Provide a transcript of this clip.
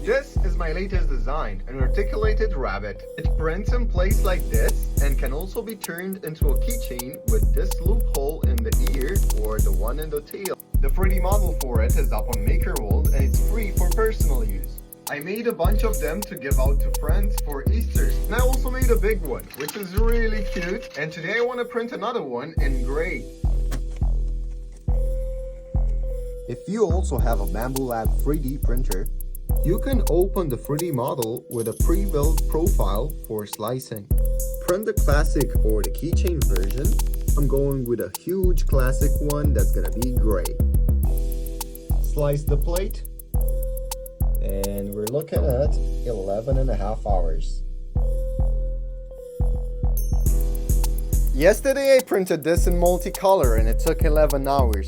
This is my latest design, an articulated rabbit. It prints in place like this and can also be turned into a keychain with this loophole in the ear or the one in the tail. The 3D model for it is up on MakerWorld and it's free for personal use. I made a bunch of them to give out to friends for Easter. And I also made a big one, which is really cute. And today I want to print another one in gray. If you also have a Bamboo Lab 3D printer, you can open the 3D model with a pre-built profile for slicing. Print the classic or the keychain version. I'm going with a huge classic one that's gonna be gray. Slice the plate, and we're looking at 11.5 hours. Yesterday I printed this in multicolor and it took 11 hours.